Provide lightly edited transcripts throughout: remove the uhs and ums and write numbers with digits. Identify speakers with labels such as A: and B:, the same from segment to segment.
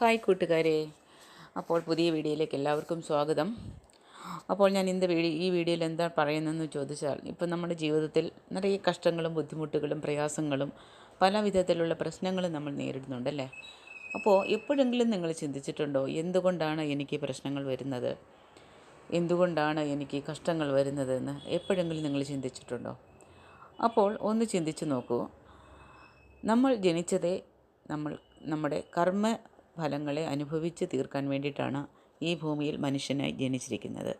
A: Hi കൂട്ടുകാരെ. അപ്പോൾ പുതിയ വീഡിയോയിലേക്ക് എല്ലാവർക്കും സ്വാഗതം. അപ്പോൾ ഞാൻ ഈ വീഡിയോയിൽ എന്താ പറയുന്നതെന്ന് ചോദിച്ചാൽ, ഇപ്പം നമ്മുടെ ജീവിതത്തിൽ നിറയെ കഷ്ടങ്ങളും ബുദ്ധിമുട്ടുകളും പ്രയാസങ്ങളും പല വിധത്തിലുള്ള പ്രശ്നങ്ങളും നമ്മൾ നേരിടുന്നുണ്ടല്ലേ. അപ്പോൾ എപ്പോഴെങ്കിലും നിങ്ങൾ ചിന്തിച്ചിട്ടുണ്ടോ, എന്തുകൊണ്ടാണ് എനിക്ക് പ്രശ്നങ്ങൾ വരുന്നത്, എന്തുകൊണ്ടാണ് എനിക്ക് കഷ്ടങ്ങൾ വരുന്നതെന്ന് എപ്പോഴെങ്കിലും നിങ്ങൾ ചിന്തിച്ചിട്ടുണ്ടോ? അപ്പോൾ ഒന്ന് ചിന്തിച്ച് നോക്കൂ. നമ്മൾ ജനിച്ചതേ നമ്മുടെ കർമ്മ ഫലങ്ങളെ അനുഭവിച്ച് തീർക്കാൻ വേണ്ടിയിട്ടാണ് ഈ ഭൂമിയിൽ മനുഷ്യനായി ജനിച്ചിരിക്കുന്നത്.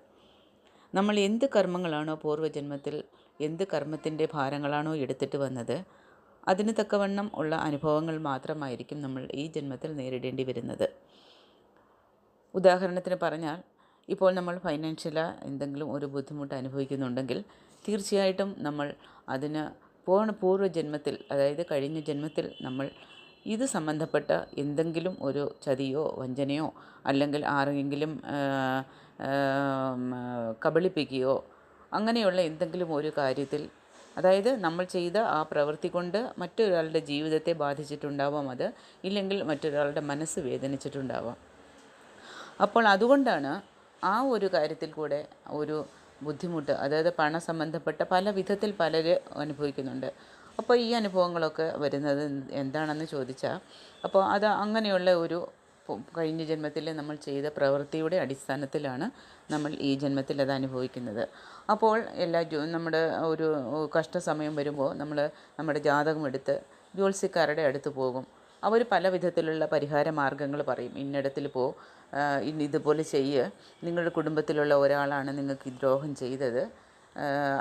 A: നമ്മൾ എന്ത് കർമ്മങ്ങളാണോ പൂർവ്വജന്മത്തിൽ, എന്ത് കർമ്മത്തിൻ്റെ ഭാരങ്ങളാണോ എടുത്തിട്ട് വന്നത്, അതിന് തക്കവണ്ണം ഉള്ള അനുഭവങ്ങൾ മാത്രമായിരിക്കും നമ്മൾ ഈ ജന്മത്തിൽ നേരിടേണ്ടി വരുന്നത്. ഉദാഹരണത്തിന് പറഞ്ഞാൽ, ഇപ്പോൾ നമ്മൾ ഫൈനാൻഷ്യല എന്തെങ്കിലും ഒരു ബുദ്ധിമുട്ട് അനുഭവിക്കുന്നുണ്ടെങ്കിൽ തീർച്ചയായിട്ടും നമ്മൾ അതിന് പൂർവ്വജന്മത്തിൽ, അതായത് കഴിഞ്ഞ ജന്മത്തിൽ നമ്മൾ ഇത് സംബന്ധപ്പെട്ട എന്തെങ്കിലും ഒരു ചതിയോ വഞ്ചനയോ അല്ലെങ്കിൽ ആരെങ്കിലും കബളിപ്പിക്കുകയോ അങ്ങനെയുള്ള എന്തെങ്കിലും ഒരു കാര്യത്തിൽ, അതായത് നമ്മൾ ചെയ്ത ആ പ്രവൃത്തി കൊണ്ട് മറ്റൊരാളുടെ ജീവിതത്തെ ബാധിച്ചിട്ടുണ്ടാവാം, അത് ഇല്ലെങ്കിൽ മറ്റൊരാളുടെ മനസ്സ് വേദനിച്ചിട്ടുണ്ടാവാം. അപ്പോൾ അതുകൊണ്ടാണ് ആ ഒരു കാര്യത്തിൽ കൂടെ ഒരു ബുദ്ധിമുട്ട്, അതായത് പണം സംബന്ധപ്പെട്ട പല വിധത്തിൽ പലര് അനുഭവിക്കുന്നുണ്ട്. അപ്പോൾ ഈ അനുഭവങ്ങളൊക്കെ വരുന്നത് എന്താണെന്ന് ചോദിച്ചാൽ, അപ്പോൾ അത് അങ്ങനെയുള്ള ഒരു കഴിഞ്ഞ ജന്മത്തിൽ നമ്മൾ ചെയ്ത പ്രവൃത്തിയുടെ അടിസ്ഥാനത്തിലാണ് നമ്മൾ ഈ ജന്മത്തിൽ അത് അനുഭവിക്കുന്നത്. അപ്പോൾ നമ്മുടെ ഒരു കഷ്ടസമയം വരുമ്പോൾ നമ്മൾ നമ്മുടെ ജാതകം എടുത്ത് ജ്യോത്സ്യക്കാരുടെ അടുത്ത് പോകും. അവർ പല വിധത്തിലുള്ള പരിഹാര മാർഗ്ഗങ്ങൾ പറയും. ഇന്നിടത്തിൽ ഇതുപോലെ ചെയ്യുക, നിങ്ങളുടെ കുടുംബത്തിലുള്ള ഒരാളാണ് നിങ്ങൾക്ക് ദ്രോഹം ചെയ്തത്,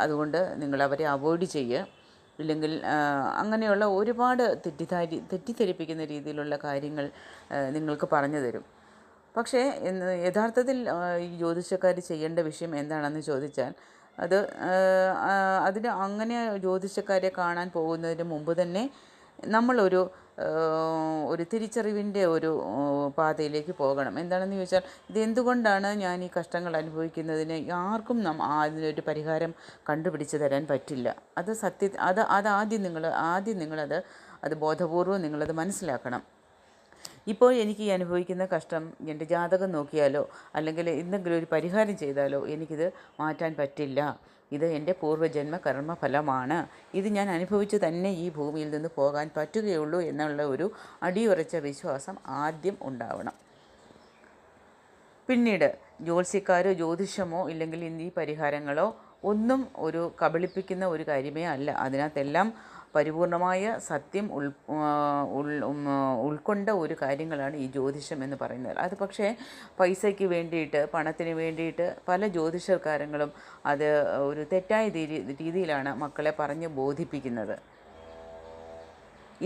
A: അതുകൊണ്ട് നിങ്ങൾ അവരെ അവോയ്ഡ് ചെയ്യുക, ഇല്ലെങ്കിൽ അങ്ങനെയുള്ള ഒരുപാട് തെറ്റിദ്ധരിപ്പിക്കുന്ന രീതിയിലുള്ള കാര്യങ്ങൾ നിങ്ങൾക്ക് പറഞ്ഞു തരും. പക്ഷേ യഥാർത്ഥത്തിൽ ഈ ജ്യോതിഷക്കാർ ചെയ്യേണ്ട വിഷയം എന്താണെന്ന് ചോദിച്ചാൽ, അതിന് അങ്ങനെ ജ്യോതിഷക്കാരെ കാണാൻ പോകുന്നതിന് മുമ്പ് തന്നെ നമ്മളൊരു തിരിച്ചറിവിൻ്റെ ഒരു പാതയിലേക്ക് പോകണം. എന്താണെന്ന് ചോദിച്ചാൽ, ഇതെന്തുകൊണ്ടാണ് ഞാൻ ഈ കഷ്ടങ്ങൾ അനുഭവിക്കുന്നതിന് ആർക്കും അതിനൊരു പരിഹാരം കണ്ടുപിടിച്ച് തരാൻ പറ്റില്ല. അത് ആദ്യം നിങ്ങളത് ബോധപൂർവം നിങ്ങളത് മനസ്സിലാക്കണം. ഇപ്പോൾ എനിക്ക് ഈ അനുഭവിക്കുന്ന കഷ്ടം എൻ്റെ ജാതകം നോക്കിയാലോ അല്ലെങ്കിൽ എന്തെങ്കിലും ഒരു പരിഹാരം ചെയ്താലോ എനിക്കിത് മാറ്റാൻ പറ്റില്ല. ഇത് എൻ്റെ പൂർവ്വജന്മ കർമ്മഫലമാണ്. ഇത് ഞാൻ അനുഭവിച്ച് തന്നെ ഈ ഭൂമിയിൽ നിന്ന് പോകാൻ പറ്റുകയുള്ളൂ എന്നുള്ള ഒരു അടിയുറച്ച വിശ്വാസം ആദ്യം ഉണ്ടാവണം. പിന്നീട് ജ്യോത്സ്യക്കാരോ ജ്യോതിഷമോ ഇല്ലെങ്കിൽ ഈ പരിഹാരങ്ങളോ ഒന്നും ഒരു കബളിപ്പിക്കുന്ന ഒരു കാര്യമേ അല്ല. അതിനകത്തെല്ലാം പരിപൂർണമായ സത്യം ഉൾക്കൊണ്ട ഒരു കാര്യങ്ങളാണ് ഈ ജ്യോതിഷം എന്ന് പറയുന്നത്. അത് പക്ഷേ പൈസയ്ക്ക് വേണ്ടിയിട്ട്, പണത്തിന് വേണ്ടിയിട്ട് പല ജ്യോതിഷക്കാരങ്ങളും അത് ഒരു തെറ്റായ രീതിയിലാണ് മക്കളെ പറഞ്ഞ് ബോധിപ്പിക്കുന്നത്.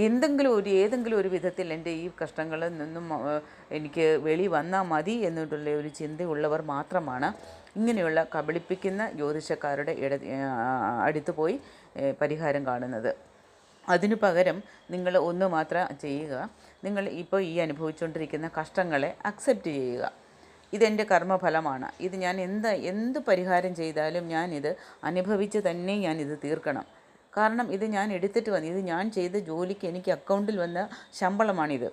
A: ഏതെങ്കിലും ഒരു വിധത്തിൽ എൻ്റെ ഈ കഷ്ടങ്ങളിൽ നിന്നും എനിക്ക് വെളി വന്നാൽ മതി എന്നിട്ടുള്ള ഒരു ചിന്തയുള്ളവർ മാത്രമാണ് ഇങ്ങനെയുള്ള കബളിപ്പിക്കുന്ന ജ്യോതിഷക്കാരുടെ അടുത്ത് പോയി പരിഹാരം കാണുന്നത്. അതിനു പകരം നിങ്ങൾ ഒന്ന് മാത്രം ചെയ്യുക, നിങ്ങൾ ഇപ്പോൾ ഈ അനുഭവിച്ചുകൊണ്ടിരിക്കുന്ന കഷ്ടങ്ങളെ അക്സെപ്റ്റ് ചെയ്യുക. ഇതെൻ്റെ കർമ്മഫലമാണ്, ഇത് ഞാൻ എന്ത് പരിഹാരം ചെയ്താലും ഞാനിത് അനുഭവിച്ച് തന്നെ ഞാനിത് തീർക്കണം. കാരണം ഇത് ഞാൻ എടുത്തിട്ട് ഇത് ഞാൻ ചെയ്ത ജോലിക്ക് എനിക്ക് അക്കൗണ്ടിൽ വന്ന ശമ്പളമാണിത്.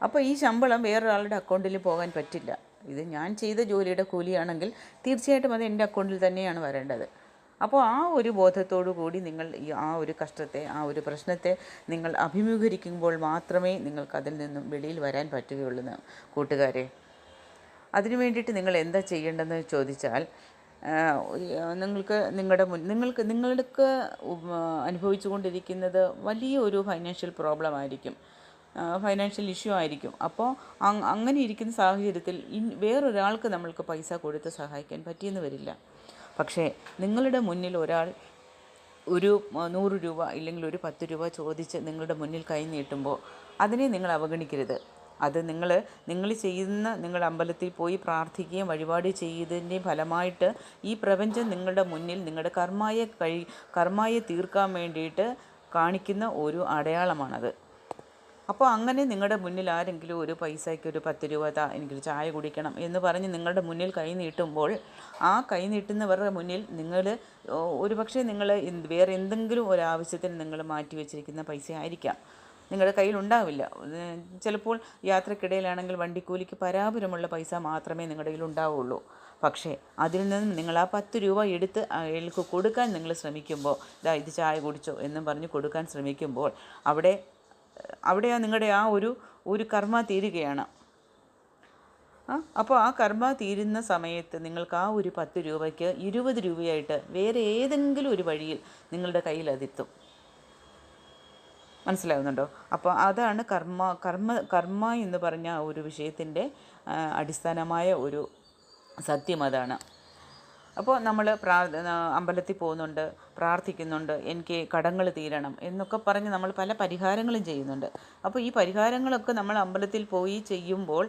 A: അപ്പോൾ ഈ ശമ്പളം വേറൊരാളുടെ അക്കൗണ്ടിൽ പോകാൻ പറ്റില്ല. ഇത് ഞാൻ ചെയ്ത ജോലിയുടെ കൂലിയാണെങ്കിൽ തീർച്ചയായിട്ടും അത് എൻ്റെ അക്കൗണ്ടിൽ തന്നെയാണ് വരേണ്ടത്. അപ്പോൾ ആ ഒരു ബോധത്തോടു കൂടി നിങ്ങൾ ആ ഒരു കഷ്ടത്തെ, ആ ഒരു പ്രശ്നത്തെ നിങ്ങൾ അഭിമുഖീകരിക്കുമ്പോൾ മാത്രമേ നിങ്ങൾക്ക് അതിൽ നിന്നും വെളിയിൽ വരാൻ പറ്റുകയുള്ളൂ കൂട്ടുകാരെ. അതിനു വേണ്ടിയിട്ട് നിങ്ങൾ എന്താ ചെയ്യേണ്ടതെന്ന് ചോദിച്ചാൽ, നിങ്ങൾക്ക് അനുഭവിച്ചു കൊണ്ടിരിക്കുന്നത് വലിയ ഒരു ഫൈനാൻഷ്യൽ പ്രോബ്ലം ആയിരിക്കും, ഫൈനാൻഷ്യൽ ഇഷ്യൂ ആയിരിക്കും. അപ്പോൾ അങ്ങനെ ഇരിക്കുന്ന സാഹചര്യത്തിൽ വേറൊരാൾക്ക് നമ്മൾക്ക് പൈസ കൊടുത്ത് സഹായിക്കാൻ പറ്റിയെന്ന് വരില്ല. പക്ഷേ നിങ്ങളുടെ മുന്നിൽ ഒരാൾ ഒരു 100 രൂപ ഇല്ലെങ്കിൽ ഒരു 10 രൂപ ചോദിച്ച് നിങ്ങളുടെ മുന്നിൽ കൈ നീട്ടുമ്പോൾ അതിനെ നിങ്ങൾ അവഗണിക്കരുത്. അത് നിങ്ങൾ അമ്പലത്തിൽ പോയി പ്രാർത്ഥിക്കുകയും വഴിപാട് ചെയ്തതിൻ്റെ ഫലമായിട്ട് ഈ പ്രപഞ്ചം നിങ്ങളുടെ മുന്നിൽ നിങ്ങളുടെ കർമ്മയെ തീർക്കാൻ വേണ്ടിയിട്ട് കാണിക്കുന്ന ഒരു അടയാളമാണത്. അപ്പോൾ അങ്ങനെ നിങ്ങളുടെ മുന്നിൽ ആരെങ്കിലും ഒരു പൈസയ്ക്ക് ഒരു 10 രൂപ എനിക്കൊരു ചായ കുടിക്കണം എന്ന് പറഞ്ഞ് നിങ്ങളുടെ മുന്നിൽ കൈ നീട്ടുമ്പോൾ, ആ കൈ നീട്ടുന്നവരുടെ മുന്നിൽ ഒരു പക്ഷേ നിങ്ങൾ വേറെ എന്തെങ്കിലും ഒരാവശ്യത്തിന് നിങ്ങൾ മാറ്റി വെച്ചിരിക്കുന്ന പൈസ ആയിരിക്കാം. നിങ്ങളുടെ കയ്യിലുണ്ടാവില്ല. ചിലപ്പോൾ യാത്രക്കിടയിലാണെങ്കിൽ വണ്ടിക്കൂലിക്ക് പരാപരമുള്ള പൈസ മാത്രമേ നിങ്ങളുടെ കയ്യിലുണ്ടാവുള്ളൂ. പക്ഷേ അതിൽ നിന്നും നിങ്ങൾ ആ 10 രൂപ എടുത്ത് അയാൾക്ക് കൊടുക്കാൻ നിങ്ങൾ ശ്രമിക്കുമ്പോൾ, ഇത് ചായ കുടിച്ചോ എന്നും പറഞ്ഞ് കൊടുക്കാൻ ശ്രമിക്കുമ്പോൾ അവിടെ നിങ്ങളുടെ ആ ഒരു കർമ്മ തീരുകയാണ്. അപ്പോൾ ആ കർമ്മ തീരുന്ന സമയത്ത് നിങ്ങൾക്ക് ആ ഒരു 10 രൂപയ്ക്ക് 20 രൂപയായിട്ട് വേറെ ഏതെങ്കിലും ഒരു വഴിയിൽ നിങ്ങളുടെ കയ്യിൽ അതെത്തും. മനസ്സിലാകുന്നുണ്ടോ? അപ്പോൾ അതാണ് കർമ്മ എന്ന് പറഞ്ഞ ഒരു വിഷയത്തിൻ്റെ അടിസ്ഥാനമായ ഒരു സത്യം അതാണ്. അപ്പോൾ നമ്മൾ അമ്പലത്തിൽ പോകുന്നുണ്ട്, പ്രാർത്ഥിക്കുന്നുണ്ട്, എനിക്ക് കടങ്ങൾ തീരണം എന്നൊക്കെ പറഞ്ഞ് നമ്മൾ പല പരിഹാരങ്ങളും ചെയ്യുന്നുണ്ട്. അപ്പോൾ ഈ പരിഹാരങ്ങളൊക്കെ നമ്മൾ അമ്പലത്തിൽ പോയി ചെയ്യുമ്പോൾ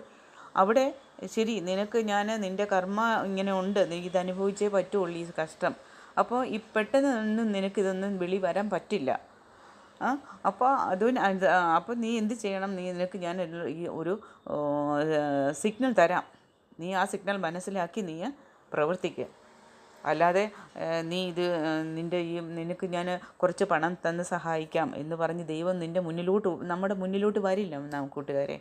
A: അവിടെ ശരി, നിൻ്റെ കർമ്മ ഇങ്ങനെ ഉണ്ട്, നീ ഇതനുഭവിച്ചേ പറ്റുള്ളൂ ഈ കഷ്ടം. അപ്പോൾ പെട്ടെന്നൊന്നും നിനക്കിതൊന്നും വെളി വരാൻ പറ്റില്ല. അപ്പോൾ നീ എന്ത് ചെയ്യണം? നിനക്ക് ഞാൻ ഈ ഒരു സിഗ്നൽ തരാം. നീ ആ സിഗ്നൽ മനസ്സിലാക്കി നീ പ്രവർത്തിക്കുക. അല്ലാതെ നിനക്ക് ഞാൻ കുറച്ച് പണം തന്ന് സഹായിക്കാം എന്ന് പറഞ്ഞ് ദൈവം നമ്മുടെ മുന്നിലോട്ട് വരില്ല കൂട്ടുകാരെ.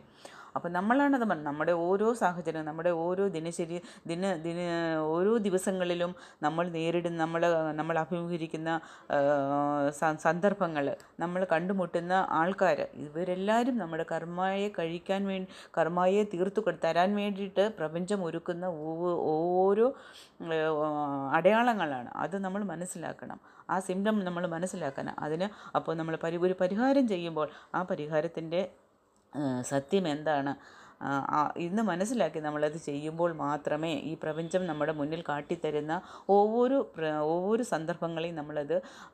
A: അപ്പോൾ നമ്മളാണത് നമ്മുടെ ഓരോ സാഹചര്യം, നമ്മുടെ ഓരോ ഓരോ ദിവസങ്ങളിലും നമ്മൾ അഭിമുഖീകരിക്കുന്ന സന്ദർഭങ്ങൾ, നമ്മൾ കണ്ടുമുട്ടുന്ന ആൾക്കാർ, ഇവരെല്ലാവരും നമ്മുടെ കർമ്മയെ തീർത്തു തരാൻ വേണ്ടിയിട്ട് പ്രപഞ്ചം ഒരുക്കുന്ന ഓരോ അടയാളങ്ങളാണ്. അത് നമ്മൾ മനസ്സിലാക്കണം. ആ സിംറ്റം നമ്മൾ മനസ്സിലാക്കണം. അപ്പോൾ നമ്മൾ ഒരു പരിഹാരം ചെയ്യുമ്പോൾ ആ പരിഹാരത്തിൻ്റെ സത്യം എന്താണ് ഇന്ന് മനസ്സിലാക്കി നമ്മളത് ചെയ്യുമ്പോൾ മാത്രമേ ഈ പ്രപഞ്ചം നമ്മുടെ മുന്നിൽ കാട്ടിത്തരുന്ന ഒവ്വൊരു സന്ദർഭങ്ങളെയും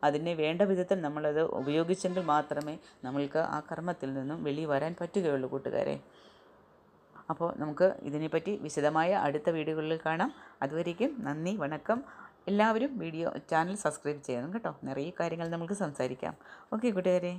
A: അതിനെ വേണ്ട വിധത്തിൽ നമ്മളത് ഉപയോഗിച്ചെങ്കിൽ മാത്രമേ നമ്മൾക്ക് ആ കർമ്മത്തിൽ നിന്നും വെളിയിൽ വരാൻ പറ്റുകയുള്ളൂ കൂട്ടുകാരെ. അപ്പോൾ നമുക്ക് ഇതിനെപ്പറ്റി വിശദമായ അടുത്ത വീഡിയോകളിൽ കാണാം. അതുവരേക്കും നന്ദി, വണക്കം. എല്ലാവരും ചാനൽ സബ്സ്ക്രൈബ് ചെയ്യണം കേട്ടോ. നിറയെ കാര്യങ്ങൾ നമുക്ക് സംസാരിക്കാം. ഓക്കെ കൂട്ടുകാരെ.